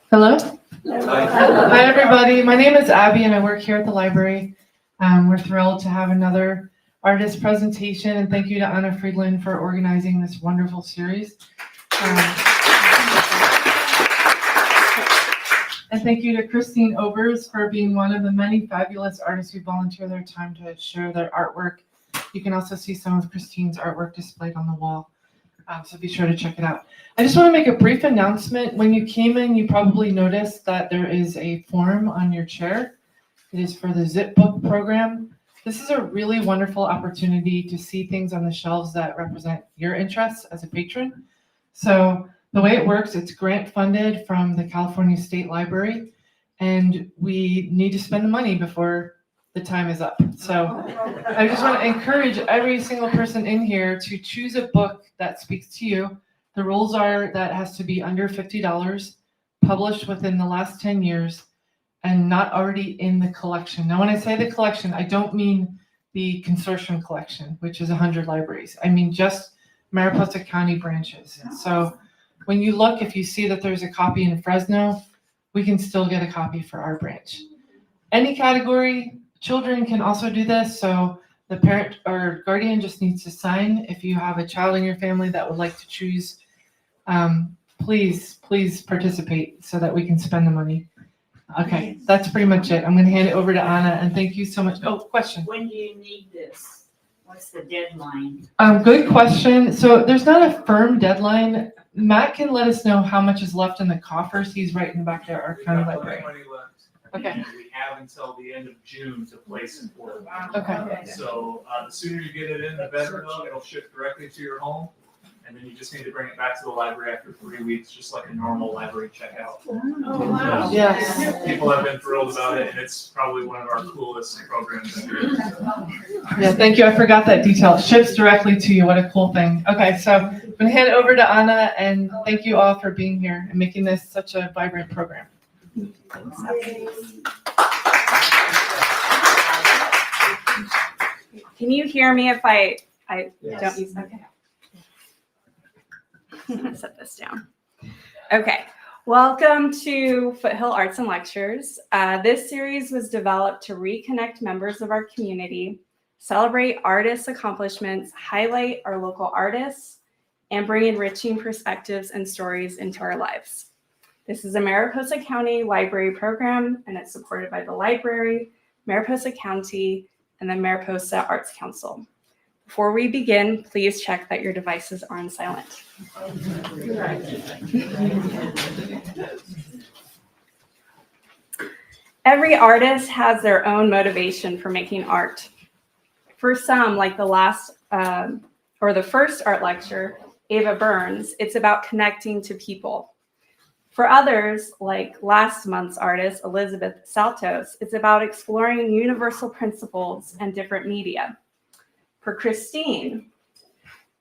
Hello? Hi, everybody. My name is Abby, and I work here at the library. We're thrilled to have another artist presentation, and thank you to Anna Friedland for organizing this wonderful series. And thank you to Christine Obers for being one of the many fabulous artists who volunteer their time to share their artwork. You can also see some of Christine's artwork displayed on the wall, so be sure to check it out. I just want to make a brief announcement. When you came in, you probably noticed that there is a form on your chair. It is for the Zip Book program. This is a really wonderful opportunity to see things on the shelves that represent your interests as a patron. So the way it works, it's grant funded from the California State Library, and we need to spend the money before the time is up. So I just want to encourage every single person in here to choose a book that speaks to you. The rules are that it has to be under $50, published within the last 10 years, and not already in the collection. Now, when I say the collection, I don't mean the consortium collection, which is 100 libraries. I mean just Mariposa County branches. So when you look, if you see that there's a copy in Fresno, we can still get a copy for our branch. Any category. Children can also do this, so the parent or guardian just needs to sign. If you have a child in your family that would like to choose, please participate so that we can spend the money. Okay, that's pretty much it. I'm going to hand it over to Anna, and thank you so much. Oh, question. When do you need this? What's the deadline? Good question. So there's not a firm deadline. Matt can let us know how much is left in the coffers. He's right in the back there, our county library. Okay. And we have until the end of June to place an order. Okay. So the sooner you get it in, the better. Though it'll ship directly to your home, and then you just need to bring it back to the library after 3 weeks, just like a normal library checkout. Oh, wow. Yes. People have been thrilled about it, and it's probably one of our coolest programs ever. Yeah, thank you. I forgot that detail. It ships directly to you. What a cool thing. Okay, so I'm going to hand it over to Anna, and thank you all for being here and making this such a vibrant program. Can you hear me if I Yes. don't use, okay. I'm gonna set this down. Okay, welcome to Foothill Arts and Lectures. This series was developed to reconnect members of our community, celebrate artists' accomplishments, highlight our local artists, and bring enriching perspectives and stories into our lives. This is a Mariposa County Library program, and it's supported by the library, Mariposa County, and the Mariposa Arts Council. Before we begin, please check that your devices are on silent. Every artist has their own motivation for making art. For some, like the first art lecture, Ava Burns, it's about connecting to people. For others, like last month's artist, Elizabeth Saltos, it's about exploring universal principles and different media. For Christine,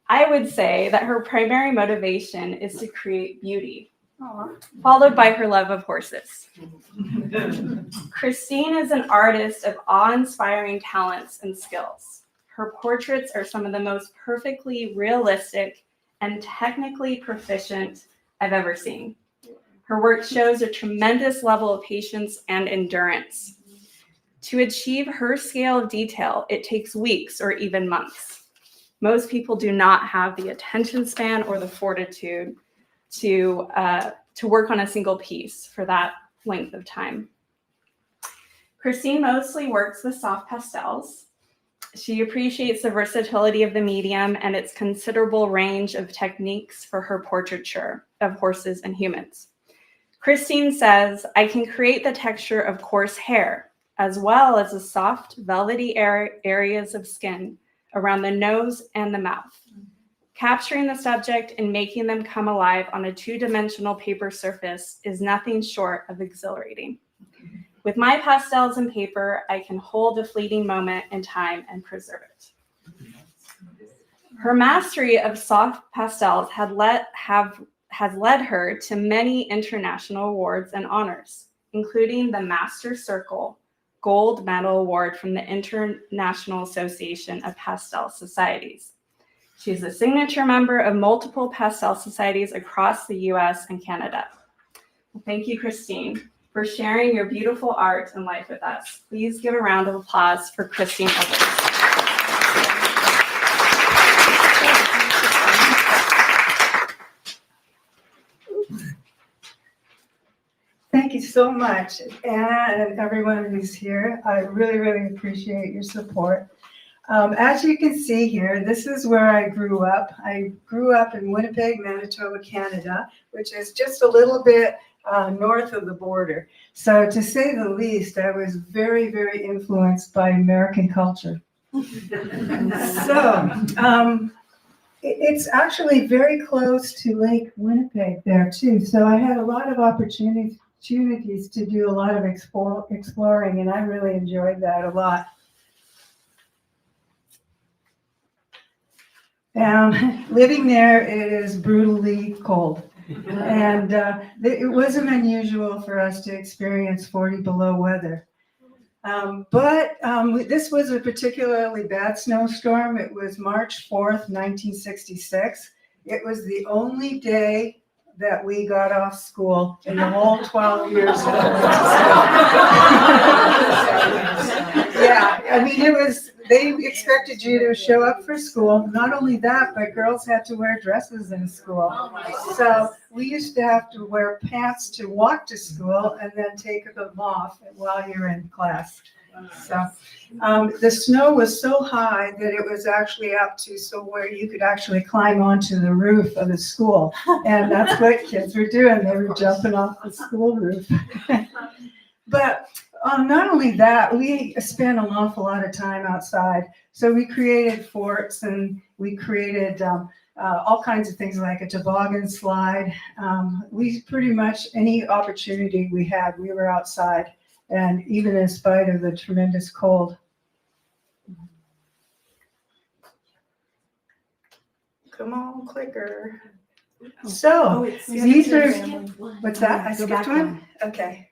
I would say that her primary motivation is to create beauty, followed by her love of horses. Christine is an artist of awe-inspiring talents and skills. Her portraits are some of the most perfectly realistic and technically proficient I've ever seen. Her work shows a tremendous level of patience and endurance. To achieve her scale of detail, it takes weeks or even months. Most people do not have the attention span or the fortitude to work on a single piece for that length of time. Christine mostly works with soft pastels. She appreciates the versatility of the medium and its considerable range of techniques for her portraiture of horses and humans. Christine says, I can create the texture of coarse hair, as well as the soft, velvety areas of skin around the nose and the mouth. Capturing the subject and making them come alive on a two-dimensional paper surface is nothing short of exhilarating. With my pastels and paper, I can hold a fleeting moment in time and preserve it. Her mastery of soft pastels has led her to many international awards and honors, including the Master Circle Gold Medal Award from the International Association of Pastel Societies. She's a signature member of multiple pastel societies across the US and Canada. Thank you, Christine, for sharing your beautiful art and life with us. Please give a round of applause for Christine Obers. Thank you so much, Anna and everyone who's here. I really, really appreciate your support. As you can see here, this is where I grew up. I grew up in Winnipeg, Manitoba, Canada, which is just a little bit north of the border. So to say the least, I was very, very influenced by American culture. So it's actually very close to Lake Winnipeg there too. So I had a lot of opportunities to do a lot of exploring, and I really enjoyed that a lot. Living there, it is brutally cold. And it wasn't unusual for us to experience 40 below weather. But this was a particularly bad snowstorm. It was March 4th, 1966. It was the only day that we got off school in the whole 12 years. Yeah, I mean, they expected you to show up for school. Not only that, but girls had to wear dresses in school. So we used to have to wear pants to walk to school and then take them off while you're in class. So the snow was so high that it was actually up to where you could actually climb onto the roof of the school. And that's what kids were doing. They were jumping off the school roof. But not only that, we spent an awful lot of time outside. So we created forts, and we created all kinds of things like a toboggan slide. We pretty much, any opportunity we had, we were outside. And even in spite of the tremendous cold. Come on, clicker. So these are, what's that? I skipped one? Okay.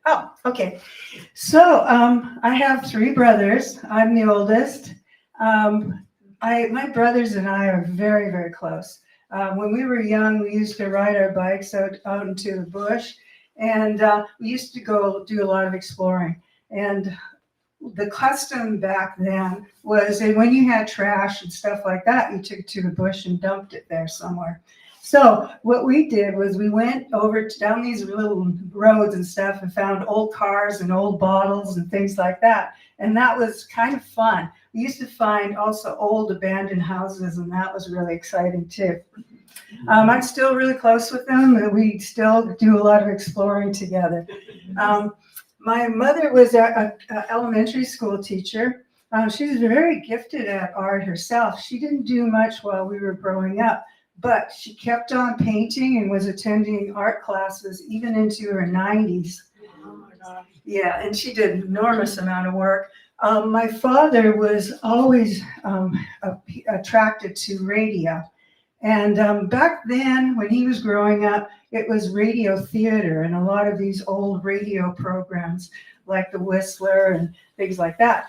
Oh, okay. So I have 3 brothers. I'm the oldest. My brothers and I are very, very close. When we were young, we used to ride our bikes out into the bush. And we used to go do a lot of exploring. And the custom back then was that when you had trash and stuff like that, you took it to the bush and dumped it there somewhere. So what we did was we went down these little roads and stuff and found old cars and old bottles and things like that. And that was kind of fun. We used to find also old abandoned houses, and that was really exciting too. I'm still really close with them, and we still do a lot of exploring together. My mother was an elementary school teacher. She was very gifted at art herself. She didn't do much while we were growing up, but she kept on painting and was attending art classes even into her 90s. Yeah, and she did an enormous amount of work. My father was always attracted to radio. And back then, when he was growing up, it was radio theater and a lot of these old radio programs like The Whistler and things like that.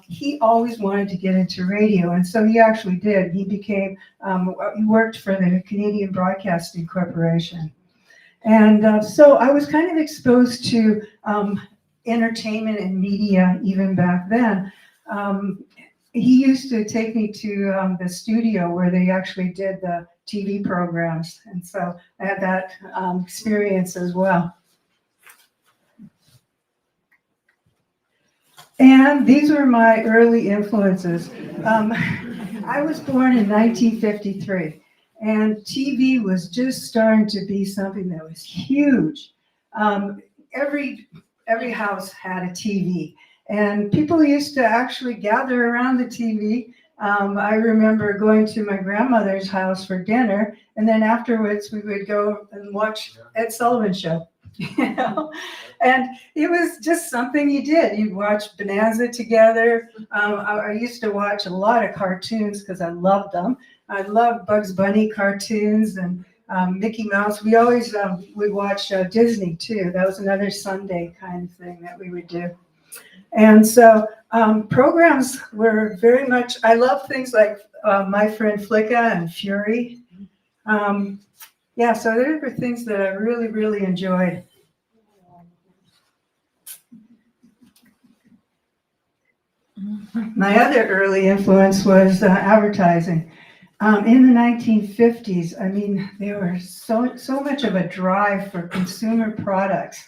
He always wanted to get into radio, and so he actually did. He became, he worked for the Canadian Broadcasting Corporation. And so I was kind of exposed to entertainment and media even back then. He used to take me to the studio where they actually did the TV programs. And so I had that experience as well. And these were my early influences. I was born in 1953, and TV was just starting to be something that was huge. Every house had a TV. And people used to actually gather around the TV. I remember going to my grandmother's house for dinner, and then afterwards we would go and watch Ed Sullivan Show. You know? And it was just something you did. You'd watch Bonanza together. I used to watch a lot of cartoons because I loved them. I loved Bugs Bunny cartoons and Mickey Mouse. We always would watch Disney too. That was another Sunday kind of thing that we would do. And so programs were very much, I love things like My Friend Flicka and Fury. yeah, so there were things that I really, really enjoyed. My other early influence was advertising. In the 1950s, I mean, there was so much of a drive for consumer products.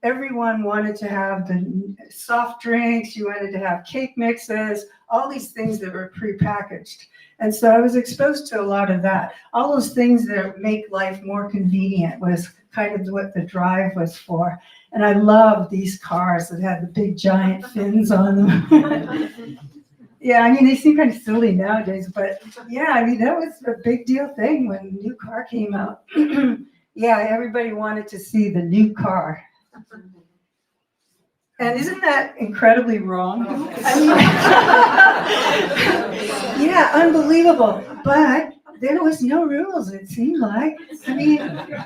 Everyone wanted to have the soft drinks, you wanted to have cake mixes, all these things that were prepackaged. And so I was exposed to a lot of that. All those things that make life more convenient was kind of what the drive was for. And I loved these cars that had the big giant fins on them. Yeah, I mean, they seem kind of silly nowadays, but yeah, I mean, that was a big deal thing when the new car came out. Yeah, everybody wanted to see the new car. And isn't that incredibly wrong? I mean, yeah, unbelievable. But there was no rules, it seemed like. I mean,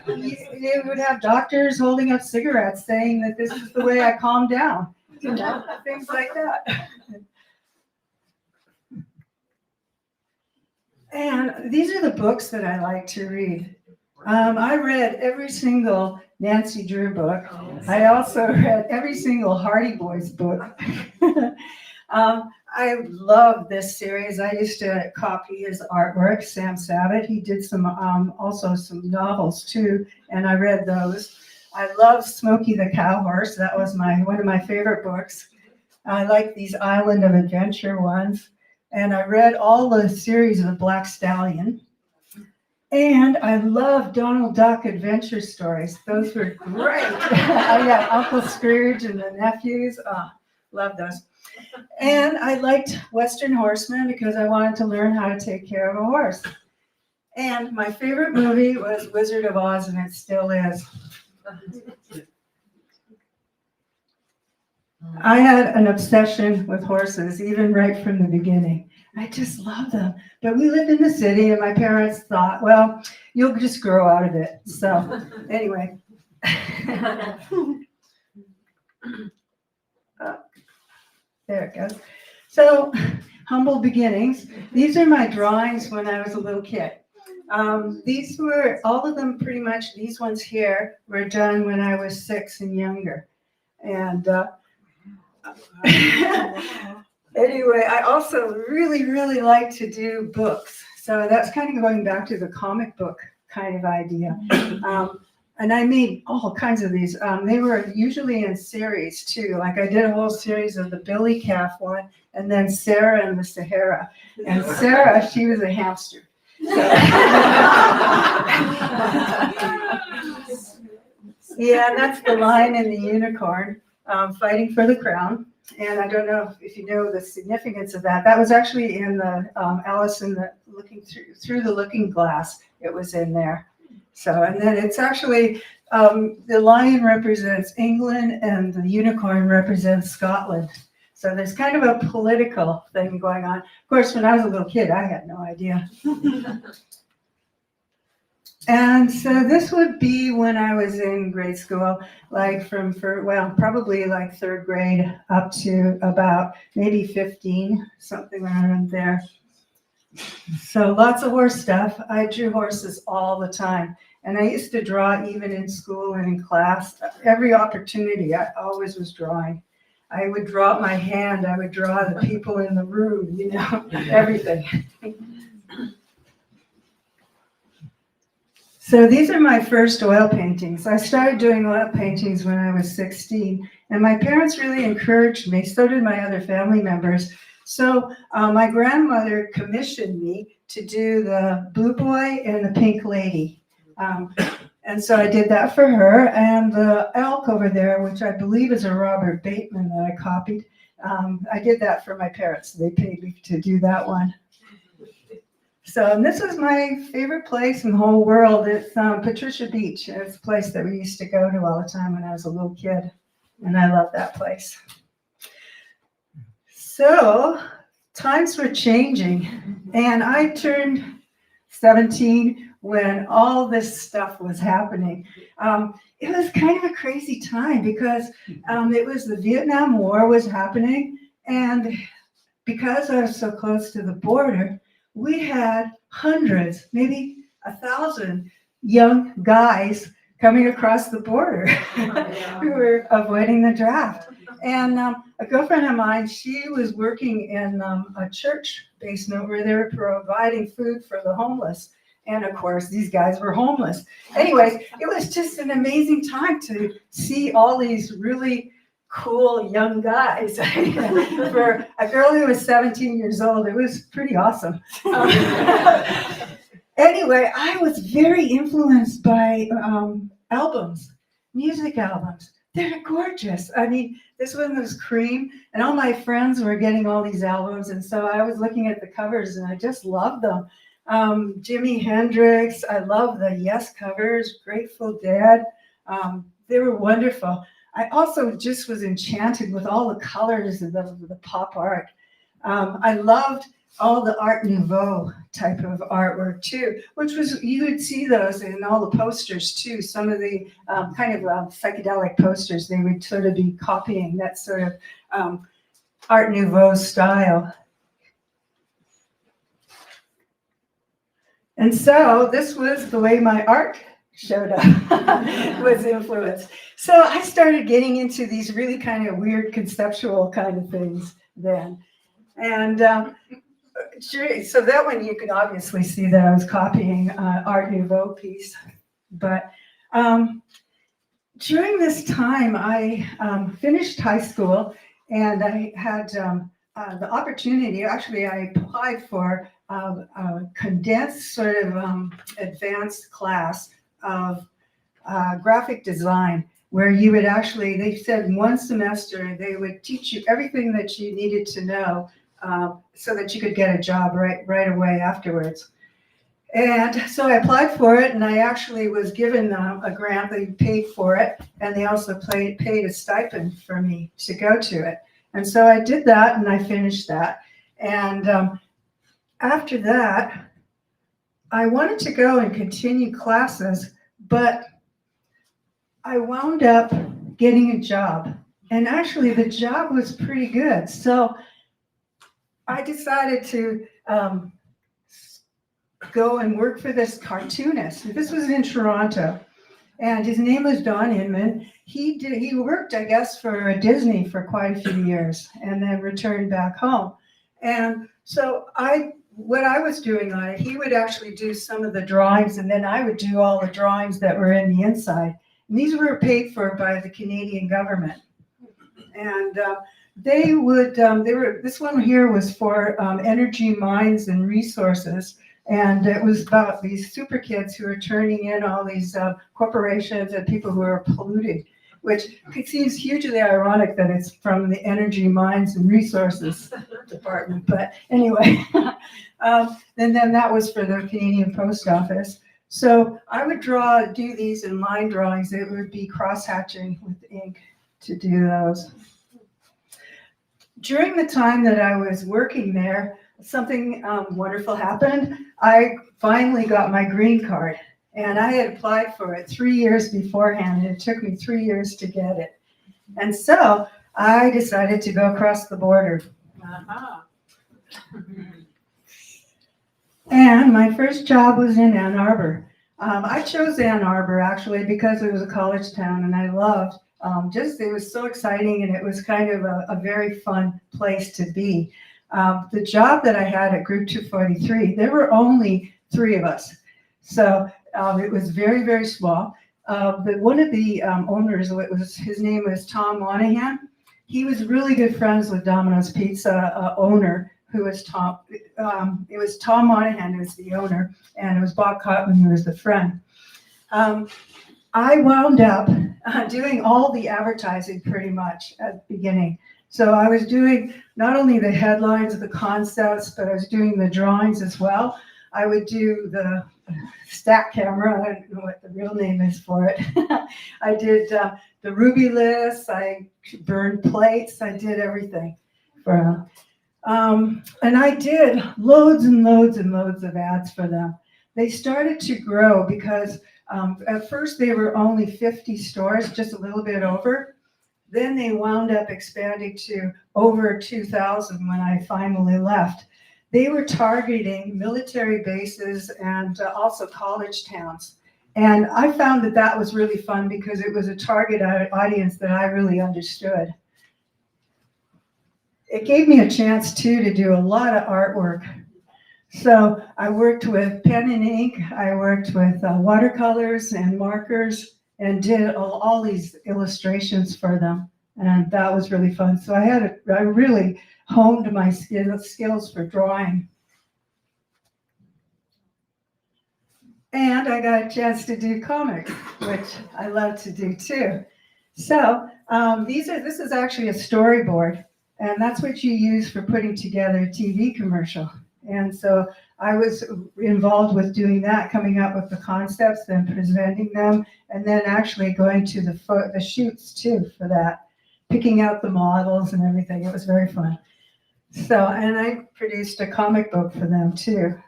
they would have doctors holding up cigarettes saying that this is the way I calm down, you know, things like that. And these are the books that I like to read. I read every single Nancy Drew book. I also read every single Hardy Boys book. I love this series. I used to copy his artwork, Sam Sabat. He did some also some novels too, and I read those. I love Smokey the Cowhorse. That was one of my favorite books. I like these Island of Adventure ones. And I read all the series of the Black Stallion. And I love Donald Duck adventure stories. Those were great. Yeah, Uncle Scrooge and the nephews. Oh, love those. And I liked Western Horsemen because I wanted to learn how to take care of a horse. And my favorite movie was Wizard of Oz, and it still is. I had an obsession with horses, even right from the beginning. I just love them. But we lived in the city, and my parents thought, well, you'll just grow out of it. So anyway. There it goes. So humble beginnings. These are my drawings when I was a little kid. These were, all of them pretty much, these ones here were done when I was 6 and younger. And anyway, I also really, really like to do books. So that's kind of going back to the comic book kind of idea. And I made all kinds of these. They were usually in series too. Like I did a whole series of the Billy Calf one, and then Sarah and the Sahara. And Sarah, she was a hamster. Yeah, and that's the Lion and the Unicorn fighting for the crown. And I don't know if you know the significance of that. That was actually in the Alice in the Looking Through the Looking Glass. It was in there. So, and then it's actually, the lion represents England and the unicorn represents Scotland. So there's kind of a political thing going on. Of course, when I was a little kid, I had no idea. And so this would be when I was in grade school, like probably like 3rd grade up to about maybe 15, something around there. So lots of horse stuff. I drew horses all the time. And I used to draw even in school and in class. Every opportunity, I always was drawing. I would draw my hand. I would draw the people in the room, you know, everything. So these are my first oil paintings. I started doing oil paintings when I was 16, and my parents really encouraged me. So did my other family members. So my grandmother commissioned me to do the Blue Boy and the Pink Lady. And so I did that for her, and the elk over there, which I believe is a Robert Bateman that I copied. I did that for my parents. They paid me to do that one. So and this is my favorite place in the whole world. It's Patricia Beach. It's a place that we used to go to all the time when I was a little kid, and I love that place. So times were changing, and I turned 17 when all this stuff was happening. It was kind of a crazy time because it was the Vietnam War was happening, and because I was so close to the border, we had hundreds, maybe 1,000 young guys coming across the border who were avoiding the draft. And a girlfriend of mine, she was working in a church basement where they were providing food for the homeless. And of course, these guys were homeless. Anyways, it was just an amazing time to see all these really cool young guys. For a girl who was 17 years old, it was pretty awesome. Anyway, I was very influenced by albums, music albums. They're gorgeous. I mean, this one was Cream, and all my friends were getting all these albums, and so I was looking at the covers, and I just loved them. Jimi Hendrix, I love the Yes covers, Grateful Dead. They were wonderful. I also just was enchanted with all the colors of the pop art. I loved all the Art Nouveau type of artwork too, which was, you would see those in all the posters too. Some of the kind of psychedelic posters, they would sort of be copying that sort of Art Nouveau style. And so this was the way my art showed up, was influenced. So I started getting into these really kind of weird conceptual kind of things then. And so that one you could obviously see that I was copying Art Nouveau piece. But during this time, I finished high school, and I had the opportunity, actually I applied for a condensed sort of advanced class of graphic design, where you would actually, they said one semester, they would teach you everything that you needed to know so that you could get a job right away afterwards. And so I applied for it, and I actually was given a grant. They paid for it, and they also paid a stipend for me to go to it. And so I did that, and I finished that. And after that, I wanted to go and continue classes, but I wound up getting a job. And actually, the job was pretty good. So I decided to go and work for this cartoonist. This was in Toronto, and his name was Don Inman. He worked, I guess, for Disney for quite a few years, and then returned back home. And so what I was doing on it, he would actually do some of the drawings, and then I would do all the drawings that were in the inside. And these were paid for by the Canadian government. And this one here was for energy mines and resources. And it was about these super kids who are turning in all these corporations and people who are polluting, which seems hugely ironic that it's from the energy mines and resources department. But anyway, and then that was for the Canadian Post Office. So I would do these in line drawings. It would be cross-hatching with ink to do those. During the time that I was working there, something wonderful happened. I finally got my green card, and I had applied for it 3 years beforehand, and it took me 3 years to get it. And so I decided to go across the border. And my first job was in Ann Arbor. I chose Ann Arbor actually because it was a college town, and I loved it was so exciting, and it was kind of a very fun place to be. The job that I had at Group 243, there were only 3 of us. So it was very, very small. But one of the owners, his name was Tom Monahan. He was really good friends with Domino's Pizza owner, who was Tom. It was Tom Monahan who was the owner, and it was Bob Cotman who was the friend. I wound up doing all the advertising pretty much at the beginning. So I was doing not only the headlines, the concepts, but I was doing the drawings as well. I would do the stack camera. I don't know what the real name is for it. I did the ruby lists. I burned plates. I did everything for them. And I did loads and loads and loads of ads for them. They started to grow because at first they were only 50 stores, just a little bit over. Then they wound up expanding to over 2,000 when I finally left. They were targeting military bases and also college towns. And I found that that was really fun because it was a target audience that I really understood. It gave me a chance too to do a lot of artwork. So I worked with pen and ink, I worked with watercolors and markers, and did all these illustrations for them. And that was really fun. So I really honed my skills for drawing. And I got a chance to do comics, which I love to do too. So this is actually a storyboard, and that's what you use for putting together a TV commercial. And so I was involved with doing that, coming up with the concepts, then presenting them, and then actually going to the shoots too for that, picking out the models and everything. It was very fun. So, and I produced a comic book for them too.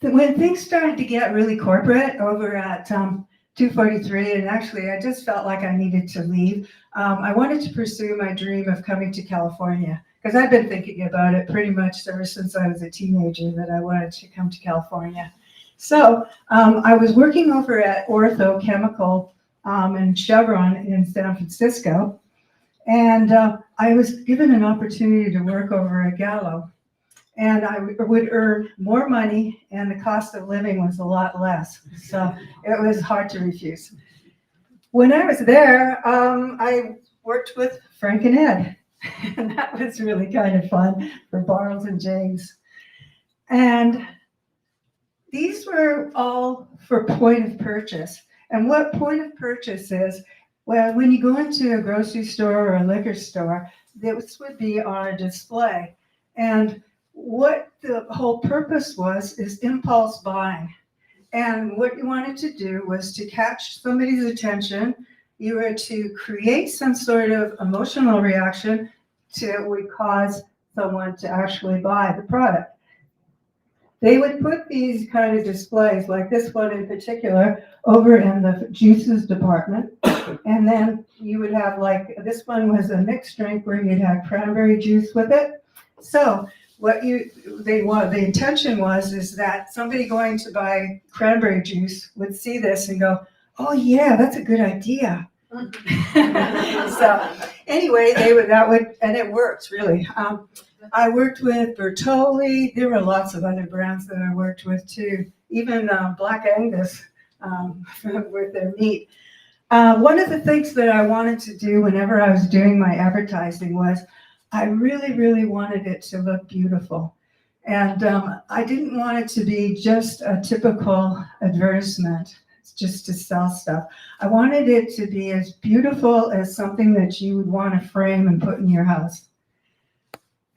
When things started to get really corporate over at 243, and actually I just felt like I needed to leave, I wanted to pursue my dream of coming to California, because I've been thinking about it pretty much ever since I was a teenager, that I wanted to come to California. So I was working over at Ortho Chemical and Chevron in San Francisco, and I was given an opportunity to work over at Gallo. And I would earn more money, and the cost of living was a lot less. So it was hard to refuse. When I was there, I worked with Frank and Ed, and that was really kind of fun for Barnes and James. And these were all for point of purchase. And what point of purchase is, well, when you go into a grocery store or a liquor store, this would be on a display. And what the whole purpose was is impulse buying. And what you wanted to do was to catch somebody's attention. You were to create some sort of emotional reaction that would cause someone to actually buy the product. They would put these kind of displays, like this one in particular, over in the juices department. And then you would have, like, this one was a mixed drink where you'd have cranberry juice with it. So the intention was that somebody going to buy cranberry juice would see this and go, oh yeah, that's a good idea. So anyway, and it works really. I worked with Bertolli. There were lots of other brands that I worked with too, even Black Angus with their meat. One of the things that I wanted to do whenever I was doing my advertising was I really, really wanted it to look beautiful. And I didn't want it to be just a typical advertisement, just to sell stuff. I wanted it to be as beautiful as something that you would want to frame and put in your house.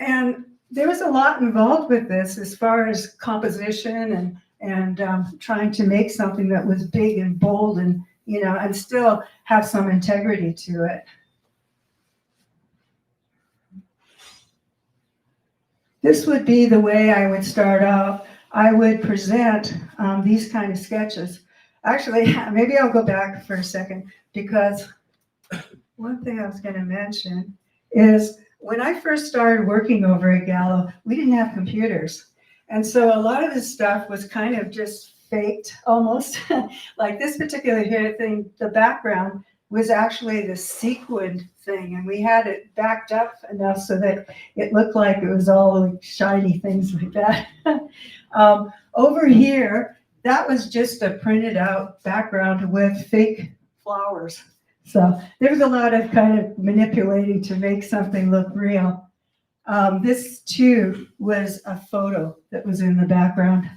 And there was a lot involved with this as far as composition and trying to make something that was big and bold and, and still have some integrity to it. This would be the way I would start out. I would present these kind of sketches. Actually, maybe I'll go back for a second, because one thing I was going to mention is when I first started working over at Gallo, we didn't have computers. And so a lot of this stuff was kind of just faked almost. Like this particular here thing, the background was actually the sequined thing, and we had it backed up enough so that it looked like it was all like shiny things like that. Over here, that was just a printed out background with fake flowers. So there was a lot of kind of manipulating to make something look real. This too was a photo that was in the background.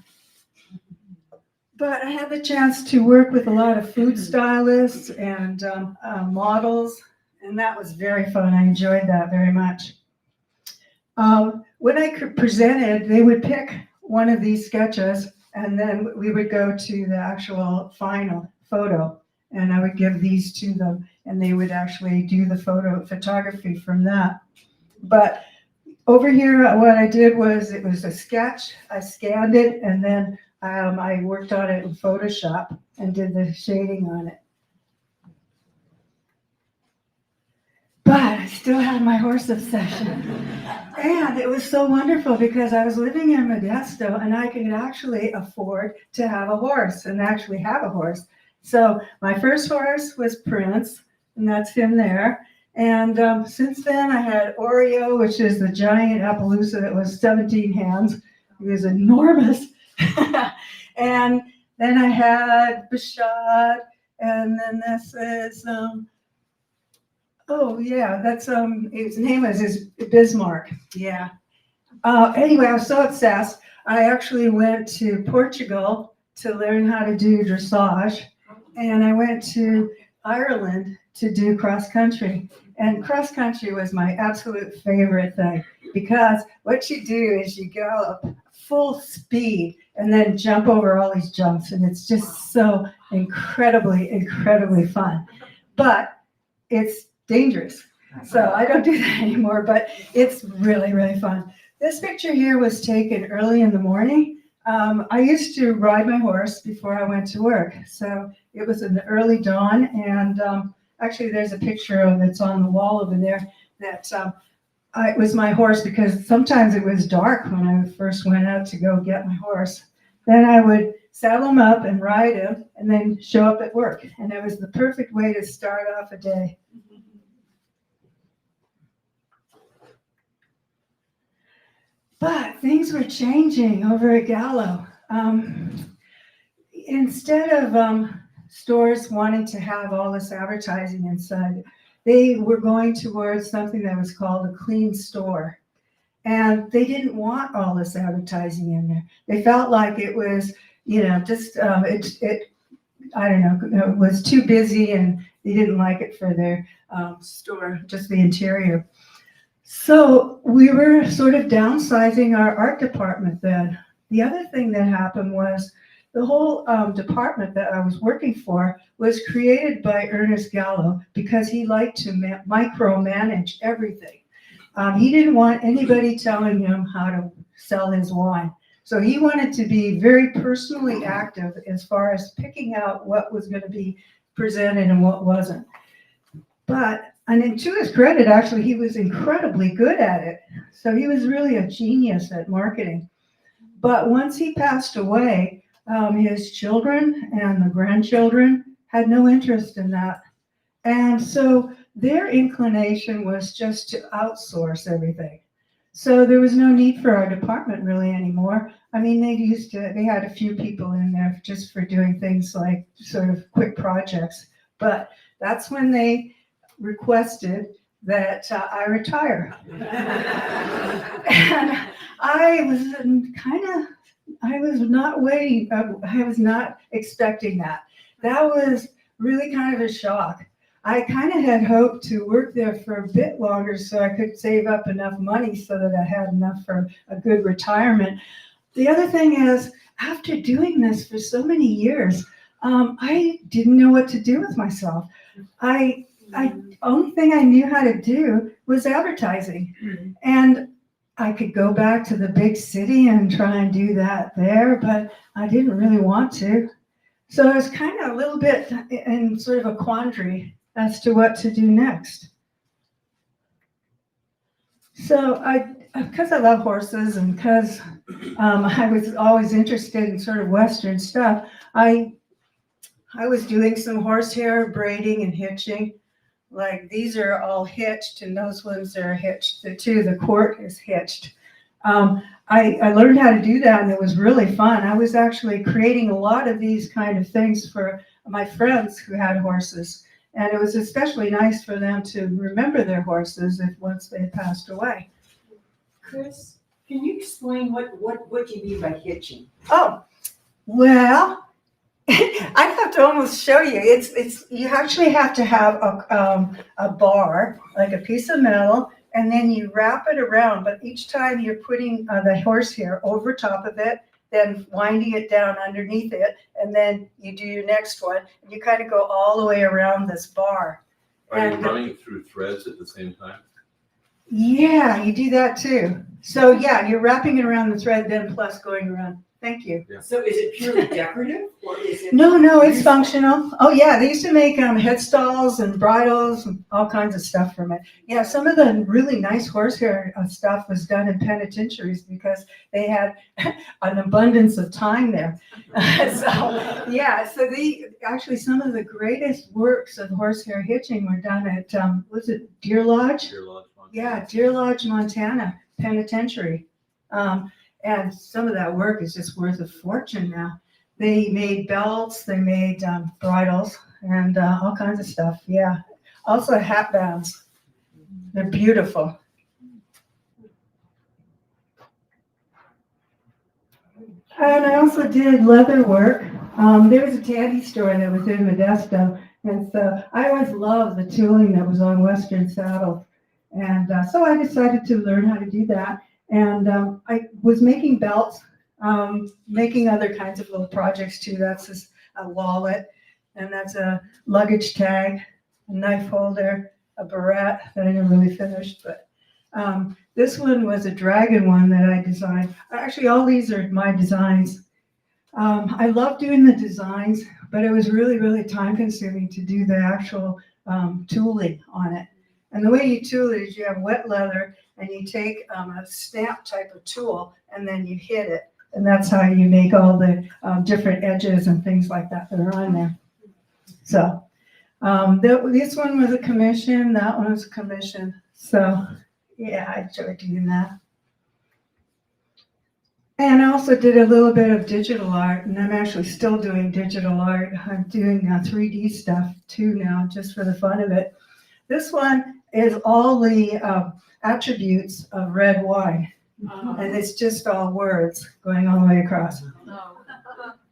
But I had the chance to work with a lot of food stylists and models, and that was very fun. I enjoyed that very much. When I presented, they would pick one of these sketches, and then we would go to the actual final photo, and I would give these to them, and they would actually do the photography from that. But over here, what I did was, it was a sketch. I scanned it, and then I worked on it in Photoshop and did the shading on it. But I still had my horse obsession. And it was so wonderful because I was living in Modesto and I could actually afford to have a horse and actually have a horse. So my first horse was Prince, and that's him there. And since then I had Oreo, which is the giant Appaloosa that was 17 hands. He was enormous. And then I had Bashad, and then this is, oh yeah, that's, his name is Bismarck, yeah. Anyway, I was so obsessed, I actually went to Portugal to learn how to do dressage, and I went to Ireland to do cross country. And cross country was my absolute favorite thing, because what you do is you gallop full speed and then jump over all these jumps, and it's just so incredibly, incredibly fun. But it's dangerous, so I don't do that anymore, but it's really, really fun. This picture here was taken early in the morning. I used to ride my horse before I went to work, so it was in the early dawn, and actually there's a picture of it's on the wall over there that it was my horse, because sometimes it was dark when I first went out to go get my horse. Then I would saddle him up and ride him and then show up at work, and it was the perfect way to start off a day. But things were changing over at Gallo. Instead of stores wanting to have all this advertising inside, they were going towards something that was called a clean store. And they didn't want all this advertising in there. They felt like it was, just, I don't know, it was too busy, and they didn't like it for their store, just the interior. So we were sort of downsizing our art department then. The other thing that happened was the whole department that I was working for was created by Ernest Gallo because he liked to micromanage everything. He didn't want anybody telling him how to sell his wine. So he wanted to be very personally active as far as picking out what was going to be presented and what wasn't. And to his credit, actually, he was incredibly good at it. So he was really a genius at marketing. But once he passed away, his children and the grandchildren had no interest in that. And so their inclination was just to outsource everything. So there was no need for our department really anymore. I mean, they had a few people in there just for doing things like sort of quick projects. But that's when they requested that I retire. And I was not expecting that. That was really kind of a shock. I kind of had hoped to work there for a bit longer so I could save up enough money so that I had enough for a good retirement. The other thing is, after doing this for so many years, I didn't know what to do with myself. Only thing I knew how to do was advertising. Mm-hmm. And I could go back to the big city and try and do that there, but I didn't really want to. So I was kind of a little bit in sort of a quandary as to what to do next. So because I love horses and because I was always interested in sort of Western stuff, I was doing some horsehair braiding and hitching. Like these are all hitched and those ones are hitched too. The quirt is hitched. I learned how to do that and it was really fun. I was actually creating a lot of these kind of things for my friends who had horses. And it was especially nice for them to remember their horses once they had passed away. Chris, can you explain what you mean by hitching? Oh, well, I'd have to almost show you. You actually have to have a bar, like a piece of metal, and then you wrap it around. But each time you're putting the horsehair over top of it, then winding it down underneath it, and then you do your next one. And you kind of go all the way around this bar. Are you running through threads at the same time? Yeah, you do that too. So yeah, you're wrapping it around the thread, then plus going around. Thank you. So is it purely decorative or is it? No, it's useful? functional. Oh yeah, they used to make headstalls and bridles and all kinds of stuff from it. Yeah, some of the really nice horsehair stuff was done in penitentiaries because they had an abundance of time there. So yeah, so actually some of the greatest works of horsehair hitching were done at was it Deer Lodge? Deer Lodge, Montana. Yeah, Deer Lodge, Montana Penitentiary. And some of that work is just worth a fortune now. They made belts, they made bridles, and all kinds of stuff. Yeah. Also hat bands. They're beautiful. And I also did leather work. There was a Tandy store that was in Modesto. And so I always loved the tooling that was on Western saddles. And so I decided to learn how to do that. And I was making belts, making other kinds of little projects too. That's a wallet, and that's a luggage tag, a knife holder, a barrette that I never really finished. But this one was a dragon one that I designed. Actually, all these are my designs. I love doing the designs, but it was really, really time consuming to do the actual tooling on it. And the way you tool it is you have wet leather and you take a stamp type of tool and then you hit it. And that's how you make all the different edges and things like that that are on there. So this one was a commission, that one was a commission. So yeah, I enjoyed doing that. And I also did a little bit of digital art, and I'm actually still doing digital art. I'm doing 3D stuff too now, just for the fun of it. This one is all the attributes of red wine, and it's just all words going all the way across.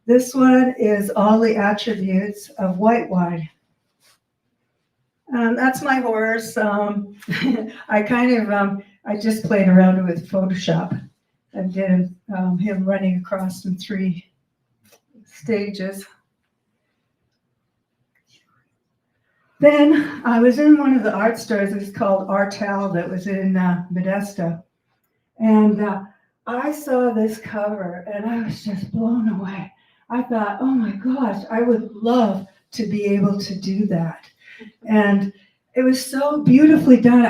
This one is all the attributes of white wine. That's my horse. I just played around with Photoshop and did him running across in 3 stages. Then I was in one of the art stores. It was called Artel that was in Modesto. And I saw this cover and I was just blown away. I thought, oh my gosh, I would love to be able to do that. And it was so beautifully done.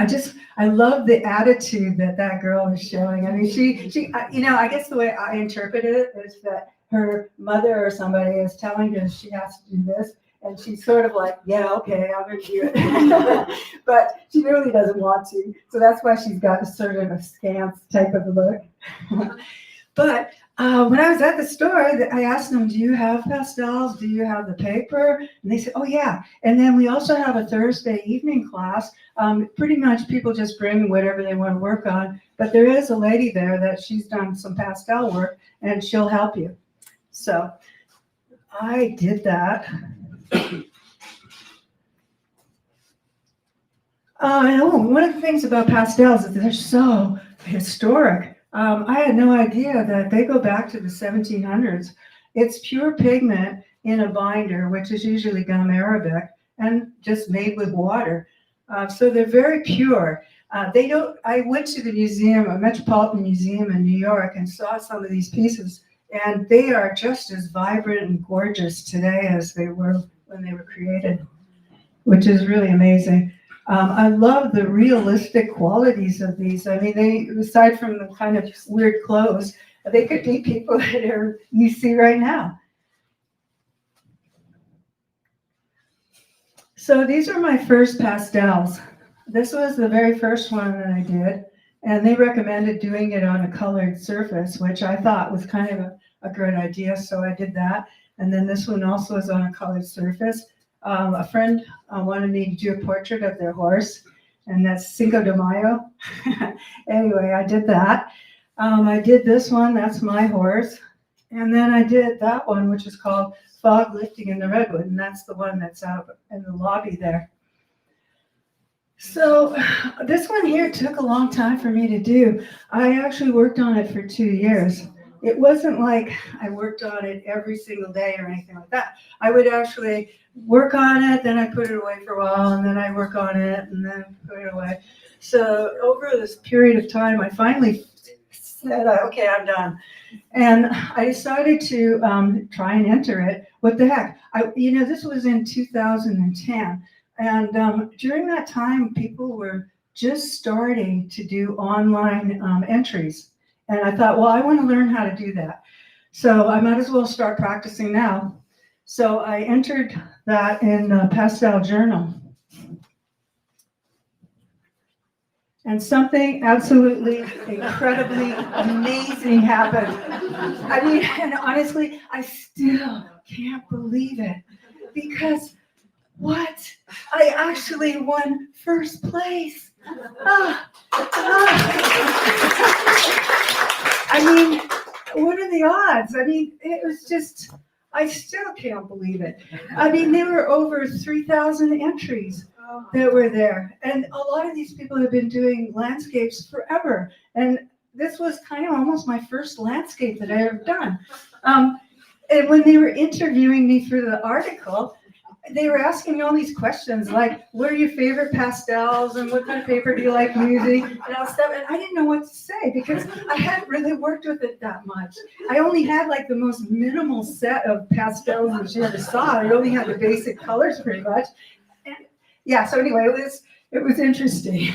I love the attitude that girl was showing. I mean, she, I guess the way I interpreted it is that her mother or somebody is telling her she has to do this. And she's sort of like, yeah, okay, I'm going to do it. But she really doesn't want to. So that's why she's got a sort of a scant type of a look. But when I was at the store, I asked them, do you have pastels? Do you have the paper? And they said, oh, yeah. And then we also have a Thursday evening class. Pretty much people just bring whatever they want to work on. But there is a lady there that she's done some pastel work, and she'll help you. So I did that. One of the things about pastels is they're so historic. I had no idea that they go back to the 1700s. It's pure pigment in a binder, which is usually gum arabic, and just made with water. So they're very pure. I went to the museum, a Metropolitan Museum in New York, and saw some of these pieces, and they are just as vibrant and gorgeous today as they were when they were created, which is really amazing. I love the realistic qualities of these. I mean, they, aside from the kind of weird clothes, they could be people that you see right now. So these are my first pastels. This was the very first one that I did, and they recommended doing it on a colored surface, which I thought was kind of a great idea, so I did that. And then this one also is on a colored surface. A friend wanted me to do a portrait of their horse, and that's Cinco de Mayo. Anyway, I did that. I did this one, that's my horse. And then I did that one, which is called Fog Lifting in the Redwood, and that's the one that's out in the lobby there. So this one here took a long time for me to do. I actually worked on it for 2 years. It wasn't like I worked on it every single day or anything like that. I would actually work on it, then I put it away for a while, and then I work on it, and then put it away. So over this period of time, I finally said, okay, I'm done. And I decided to try and enter it. What the heck? This was in 2010. And during that time, people were just starting to do online entries. And I thought, well, I want to learn how to do that. So I might as well start practicing now. So I entered that in Pastel Journal. And something absolutely incredibly amazing happened. I mean, and honestly, I still can't believe it. Because what? I actually won first place. I mean, what are the odds? I mean, it was just, I still can't believe it. I mean, there were over 3,000 entries that were there. And a lot of these people have been doing landscapes forever. And this was kind of almost my first landscape that I ever done. And when they were interviewing me for the article, they were asking me all these questions like, what are your favorite pastels and what kind of paper do you like using and all stuff. And I didn't know what to say because I hadn't really worked with it that much. I only had like the most minimal set of pastels that you ever saw. I only had the basic colors pretty much. And yeah, so anyway, it was interesting.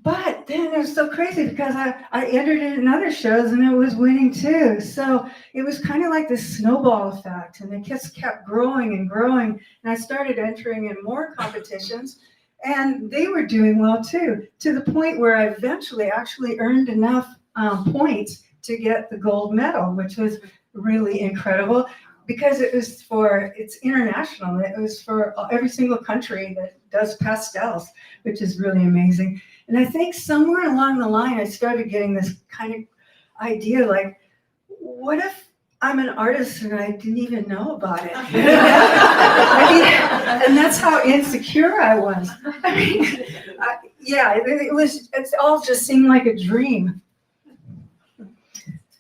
But then it was so crazy because I entered it in other shows and it was winning too. So it was kind of like this snowball effect and it just kept growing and growing. And I started entering in more competitions and they were doing well too, to the point where I eventually actually earned enough points to get the gold medal, which was really incredible because it's international. It was for every single country that does pastels, which is really amazing. And I think somewhere along the line, I started getting this kind of idea like, what if I'm an artist and I didn't even know about it? I mean, and that's how insecure I was. I mean, it all just seemed like a dream.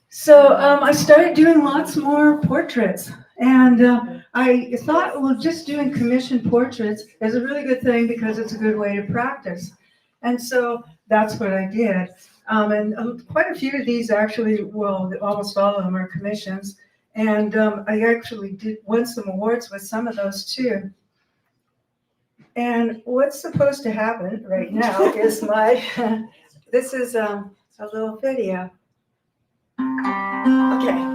So I started doing lots more portraits. And I thought, well, just doing commissioned portraits is a really good thing because it's a good way to practice. And so that's what I did. And quite a few of these actually, well, almost all of them are commissions. And I actually won some awards with some of those too. And what's supposed to happen right now is this is a little video. Okay.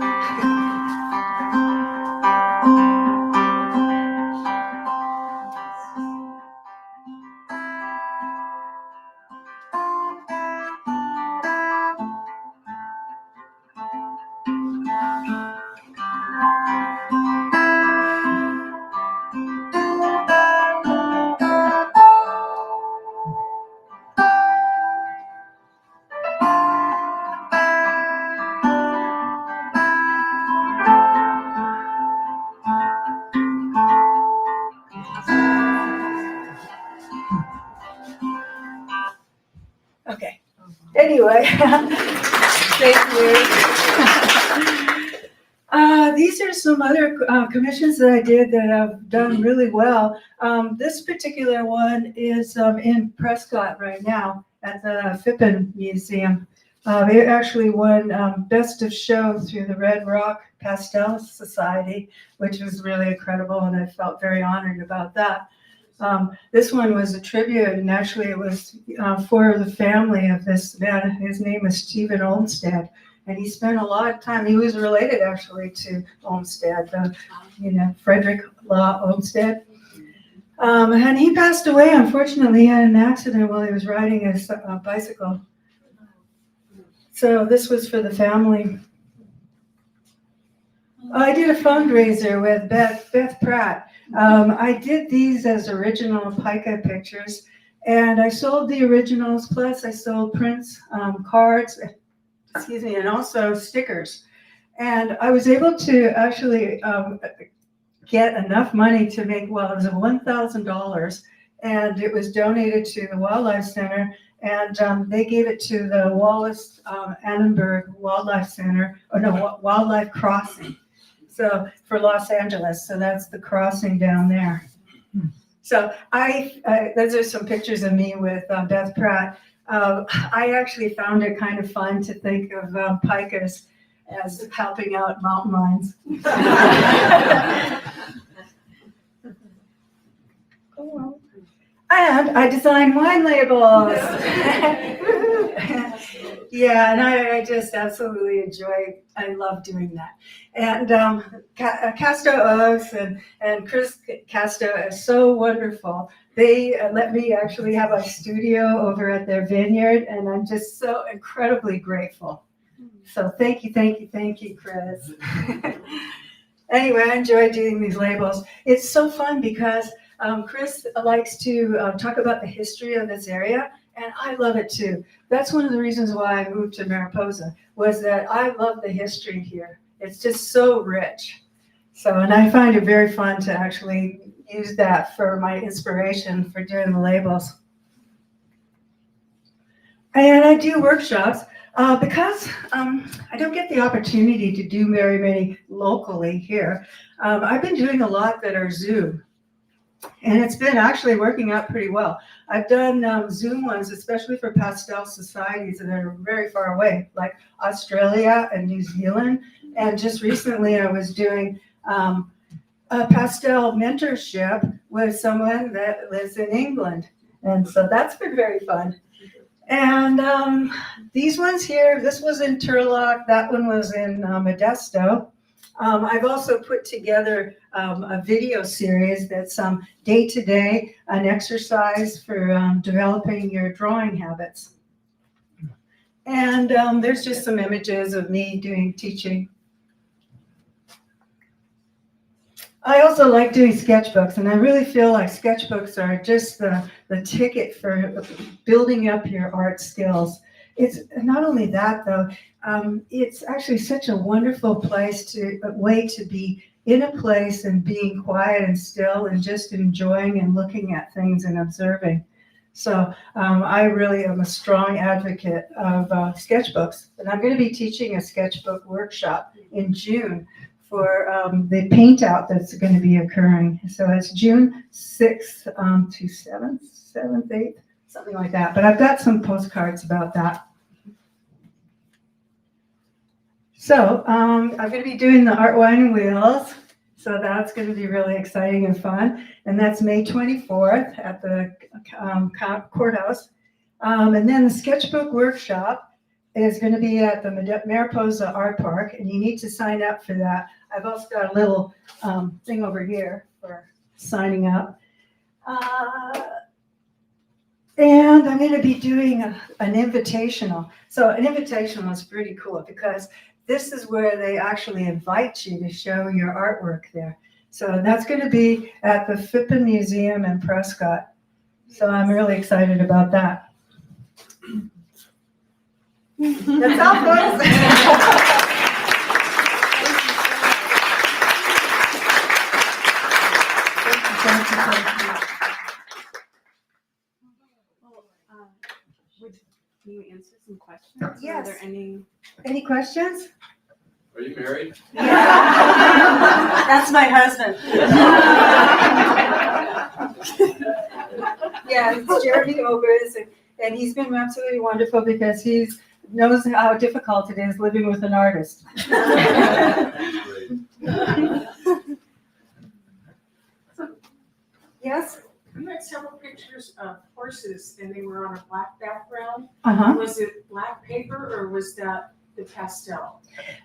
Okay. Anyway, thank you. These are some other commissions that I did that have done really well. This particular one is in Prescott right now at the Phippen Museum. It actually won Best of Show through the Red Rock Pastel Society, which was really incredible, and I felt very honored about that. This one was a tribute, and actually it was for the family of this man. His name is Stephen Olmsted, and he spent a lot of time. He was related actually to Olmsted, Frederick Law Olmsted. And he passed away, unfortunately. He had an accident while he was riding a bicycle. So this was for the family. I did a fundraiser with Beth Pratt. I did these as original pica pictures, and I sold the originals, plus I sold prints, cards, and also stickers. And I was able to actually get enough money to make, it was $1,000, and it was donated to the Wildlife Center, and they gave it to the Wallace Annenberg Wildlife Center, Wildlife Crossing. So for Los Angeles, so that's the crossing down there. So those are some pictures of me with Beth Pratt. I actually found it kind of fun to think of pikas as helping out mountain lions. And I design wine labels. Yeah, and I just absolutely I love doing that. And Casto Oaks and Chris Casto is so wonderful. They let me actually have a studio over at their vineyard, and I'm just so incredibly grateful. So thank you, Chris. Anyway, I enjoy doing these labels. It's so fun because Chris likes to talk about the history of this area, and I love it too. That's one of the reasons why I moved to Mariposa, was that I love the history here. It's just so rich. So, and I find it very fun to actually use that for my inspiration for doing the labels. And I do workshops because I don't get the opportunity to do very many locally here. I've been doing a lot that are Zoom. And it's been actually working out pretty well. I've done Zoom ones, especially for pastel societies that are very far away, like Australia and New Zealand. And just recently I was doing a pastel mentorship with someone that lives in England. And so that's been very fun. And these ones here, this was in Turlock, that one was in Modesto. I've also put together a video series that's day-to-day, an exercise for developing your drawing habits. And there's just some images of me teaching. I also like doing sketchbooks, and I really feel like sketchbooks are just the ticket for building up your art skills. It's not only that, though, it's actually such a wonderful way to be in a place and being quiet and still and just enjoying and looking at things and observing. So I really am a strong advocate of sketchbooks. And I'm going to be teaching a sketchbook workshop in June for the paint out that's going to be occurring. So it's June 6th to 7th, 8th, something like that. But I've got some postcards about that. So I'm going to be doing the Art Wine Wheels. So that's going to be really exciting and fun. And that's May 24th at the courthouse. And then the sketchbook workshop is going to be at the Mariposa Art Park. And you need to sign up for that. I've also got a little thing over here for signing up. And I'm going to be doing an invitational. So an invitational is pretty cool because this is where they actually invite you to show your artwork there. So that's going to be at the Phippen Museum in Prescott. So I'm really excited about that. That's all, folks. Can you answer some questions? Yes. Are there Any questions? Are you married? That's my husband. Yeah, it's Jeremy Obers, and he's been absolutely wonderful because he knows how difficult it is living with an artist. Yes? You had several pictures of horses and they were on a black background. Uh-huh. Was it black paper or was that the pastel?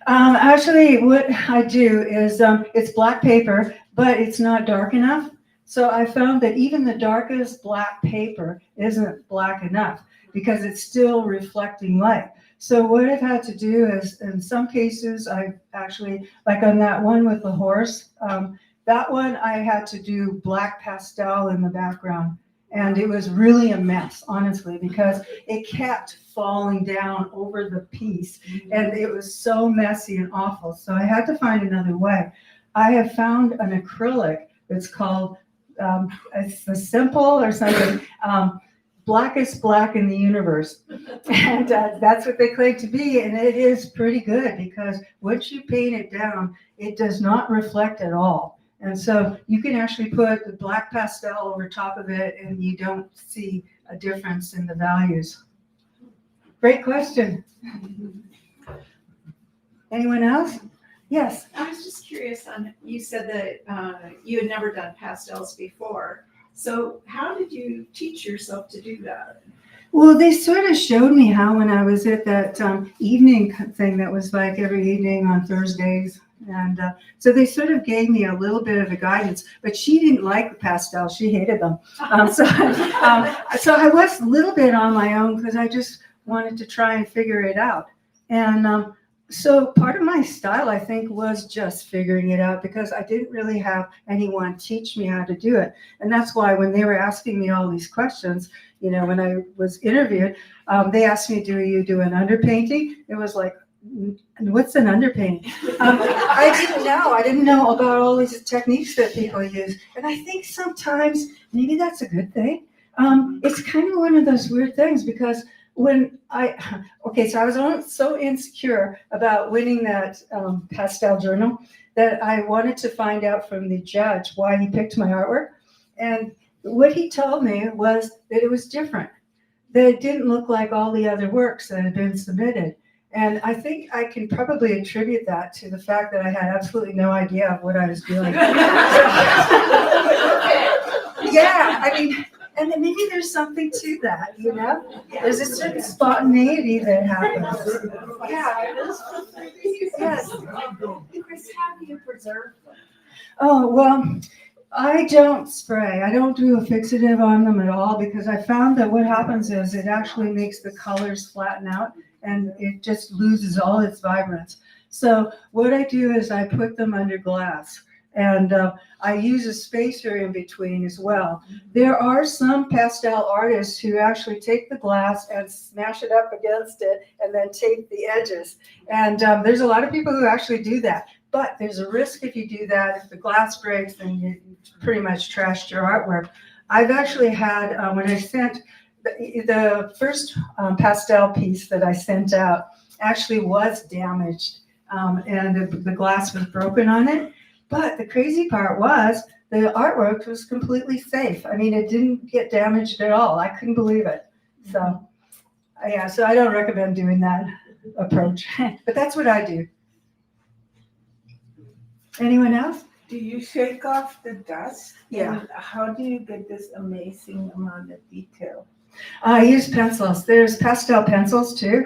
Actually, what I do is it's black paper, but it's not dark enough. So I found that even the darkest black paper isn't black enough because it's still reflecting light. So what I've had to do is, in some cases, I've actually, like on that one with the horse, that one I had to do black pastel in the background. And it was really a mess, honestly, because it kept falling down over the piece. And it was so messy and awful. So I had to find another way. I have found an acrylic that's called, it's the simple or something, blackest black in the universe. And that's what they claim to be. And it is pretty good because once you paint it down, it does not reflect at all. And so you can actually put the black pastel over top of it and you don't see a difference in the values. Great question. Anyone else? Yes. I was just curious you said that you had never done pastels before. So how did you teach yourself to do that? Well, they sort of showed me how when I was at that evening thing that was like every evening on Thursdays. And so they sort of gave me a little bit of a guidance, but she didn't like the pastels. She hated them. So I was a little bit on my own because I just wanted to try and figure it out. And so part of my style, I think, was just figuring it out because I didn't really have anyone teach me how to do it. And that's why when they were asking me all these questions, you know, when I was interviewed, they asked me, do you do an underpainting? It was like, what's an underpainting? I didn't know about all these techniques that people use. And I think sometimes maybe that's a good thing. It's kind of one of those weird things because when I was so insecure about winning that pastel journal that I wanted to find out from the judge why he picked my artwork. And what he told me was that it was different, that it didn't look like all the other works that had been submitted. And I think I can probably attribute that to the fact that I had absolutely no idea of what I was doing. Yeah, I mean, and then maybe there's something to that, you know? There's a certain spontaneity that happens. Yeah. Yes. Chris, how do you preserve them? Oh, well, I don't spray. I don't do a fixative on them at all because I found that what happens is it actually makes the colors flatten out and it just loses all its vibrance. So what I do is I put them under glass. And I use a spacer in between as well. There are some pastel artists who actually take the glass and smash it up against it and then tape the edges. And there's a lot of people who actually do that. But there's a risk if you do that. If the glass breaks, then you pretty much trashed your artwork. I've actually had, when I sent the first pastel piece that I sent out actually was damaged and the glass was broken on it. But the crazy part was the artwork was completely safe. I mean, it didn't get damaged at all. I couldn't believe it. So, yeah, so I don't recommend doing that approach, but that's what I do. Anyone else? Do you shake off the dust? Yeah. And how do you get this amazing amount of detail? I use pencils. There's pastel pencils too.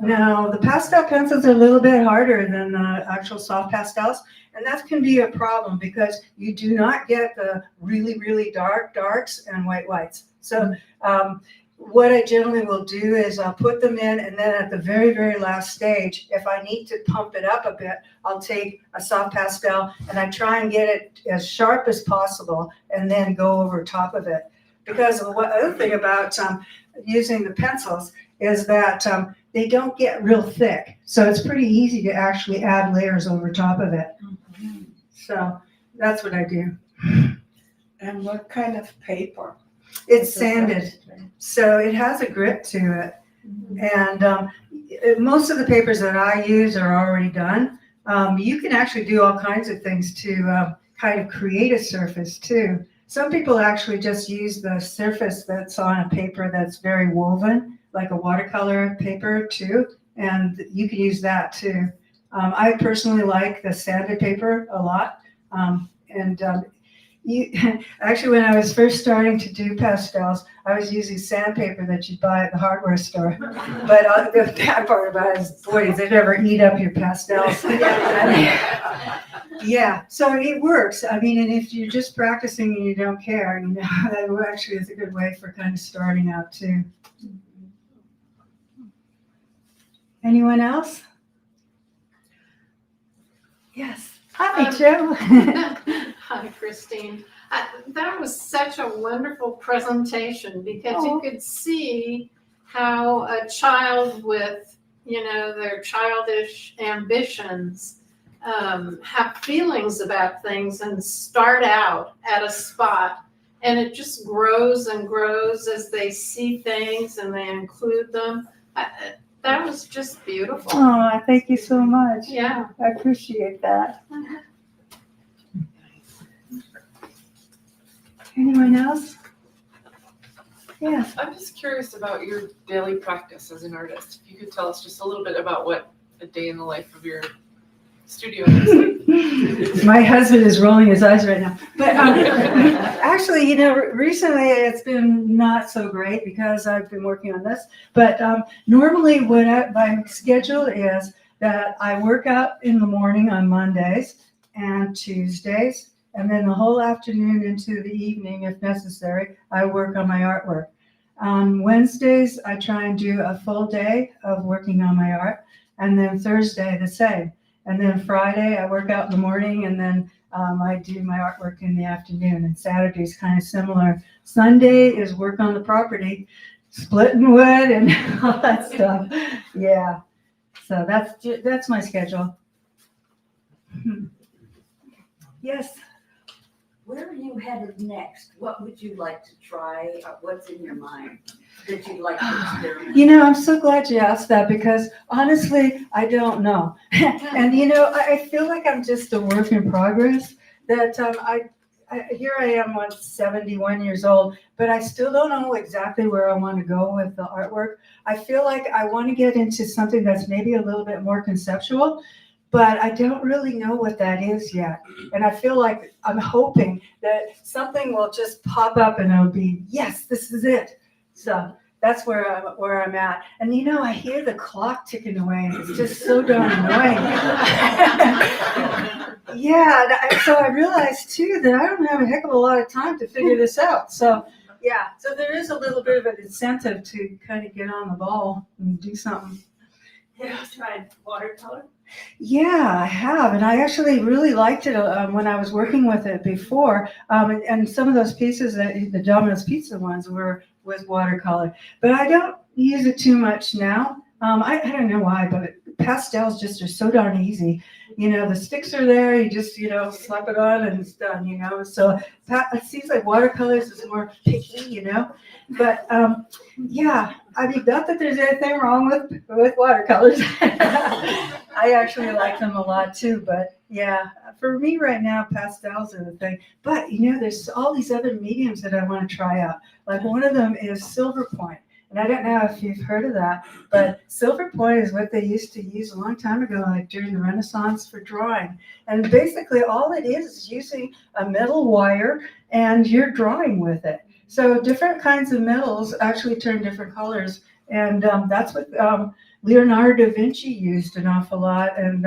Now, the pastel pencils are a little bit harder than the actual soft pastels, and that can be a problem because you do not get the really, really dark darks and white whites. So what I generally will do is I'll put them in, and then at the very, very last stage, if I need to pump it up a bit, I'll take a soft pastel and I try and get it as sharp as possible and then go over top of it. Because the other thing about using the pencils is that they don't get real thick. So it's pretty easy to actually add layers over top of it. Mm-hmm. So that's what I do. And what kind of paper? It's sanded, so it has a grip to it. And most of the papers that I use are already done. You can actually do all kinds of things to kind of create a surface too. Some people actually just use the surface that's on a paper that's very woven, like a watercolor paper too, and you can use that too. I personally like the sanded paper a lot. Actually, when I was first starting to do pastels, I was using sandpaper that you buy at the hardware store. But the bad part about it is, boy, they never eat up your pastels. Yeah, so it works. I mean, and if you're just practicing and you don't care, you know, that actually is a good way for kind of starting out too. Anyone else? Yes. Hi, Joe. Hi, Christine. That was such a wonderful presentation because you could see how a child with, you know, their childish ambitions have feelings about things and start out at a spot, and it just grows and grows as they see things and they include them. That was just beautiful. Oh, thank you so much. Yeah. I appreciate that. Anyone else? Yes. I'm just curious about your daily practice as an artist. If you could tell us just a little bit about what a day in the life of your studio looks like. My husband is rolling his eyes right now. But actually, recently it's been not so great because I've been working on this. But normally my schedule is that I work out in the morning on Mondays and Tuesdays, and then the whole afternoon into the evening, if necessary, I work on my artwork. On Wednesdays, I try and do a full day of working on my art, and then Thursday the same. And then Friday, I work out in the morning, and then I do my artwork in the afternoon. And Saturday's kind of similar. Sunday is work on the property, splitting wood and all that stuff. Yeah. So that's my schedule. Yes. Where are you headed next? What would you like to try? What's in your mind that you'd like to experiment? I'm so glad you asked that because honestly, I don't know. And I feel like I'm just a work in progress. That here I am, 71 years old, but I still don't know exactly where I want to go with the artwork. I feel like I want to get into something that's maybe a little bit more conceptual, but I don't really know what that is yet. And I feel like I'm hoping that something will just pop up and it'll be, yes, this is it. So that's where I'm at. And I hear the clock ticking away and it's just so darn annoying. Yeah, so I realized too that I don't have a heck of a lot of time to figure this out. So yeah, so there is a little bit of an incentive to kind of get on the ball and do something. Have you tried watercolor? Yeah, I have, and I actually really liked it when I was working with it before. And some of those pieces, the Domino's Pizza ones, were with watercolor, but I don't use it too much now. I don't know why, but pastels just are so darn easy. The sticks are there, you just slap it on and it's done. So it seems like watercolors is more picky. But yeah, I mean, not that there's anything wrong with watercolors. I actually like them a lot too, but yeah, for me right now, pastels are the thing. But there's all these other mediums that I want to try out. Like one of them is silver point. And I don't know if you've heard of that, but silver point is what they used to use a long time ago, like during the Renaissance for drawing. And basically all it is using a metal wire and you're drawing with it. So different kinds of metals actually turn different colors. And that's what Leonardo da Vinci used an awful lot, and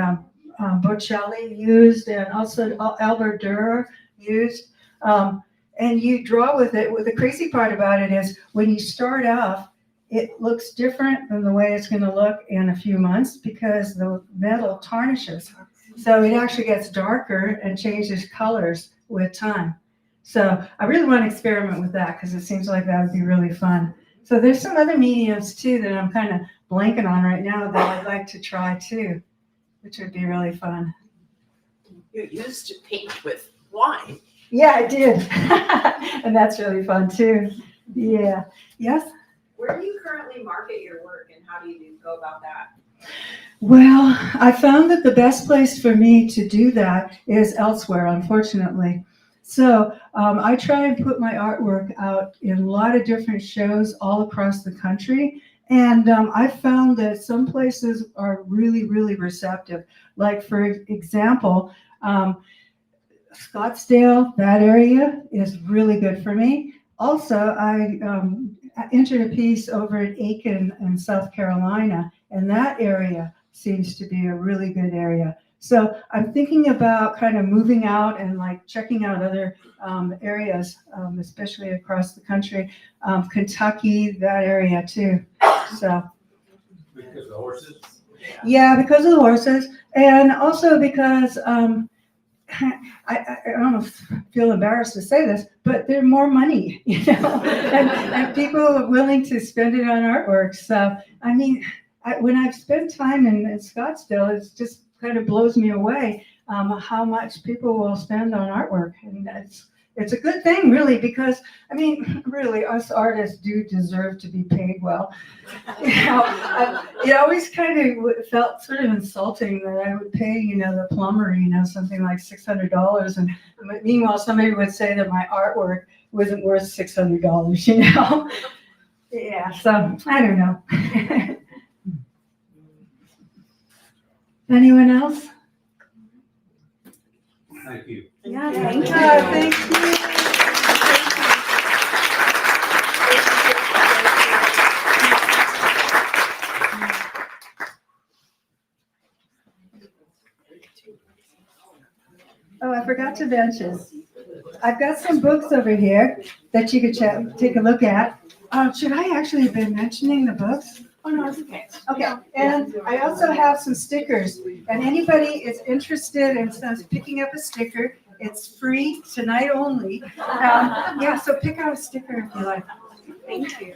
Botticelli used, and also Albert Dürer used. And you draw with it. The crazy part about it is when you start off, it looks different than the way it's going to look in a few months because the metal tarnishes. So it actually gets darker and changes colors with time. So I really want to experiment with that because it seems like that would be really fun. So there's some other mediums too that I'm kind of blanking on right now that I'd like to try too, which would be really fun. You used to paint with wine. Yeah, I did. And that's really fun too. Yeah. Yes? Where do you currently market your work and how do you go about that? Well, I found that the best place for me to do that is elsewhere, unfortunately. So I try and put my artwork out in a lot of different shows all across the country. And I found that some places are really, really receptive. Like, for example, Scottsdale, that area is really good for me. Also, I entered a piece over at Aiken in South Carolina, and that area seems to be a really good area. So I'm thinking about kind of moving out and like checking out other areas, especially across the country, Kentucky, that area too. So because of the horses? Yeah, because of the horses, and also because I almost feel embarrassed to say this, but they're more money, and people are willing to spend it on artwork. So, I mean, when I've spent time in Scottsdale, it just kind of blows me away how much people will spend on artwork. And it's a good thing, really, because, I mean, really, us artists do deserve to be paid well. It always kind of felt sort of insulting that I would pay, the plumber, something like $600. And meanwhile, somebody would say that my artwork wasn't worth $600, you know? Yeah, so I don't know. Anyone else? Thank you. Yeah, thank you. Thank you. Oh, I forgot to mention, I've got some books over here that you could take a look at. Should I actually have been mentioning the books? Oh, no, it's okay. Okay, and I also have some stickers, and anybody is interested in picking up a sticker, it's free tonight only. Yeah, so pick out a sticker if you like. Thank you.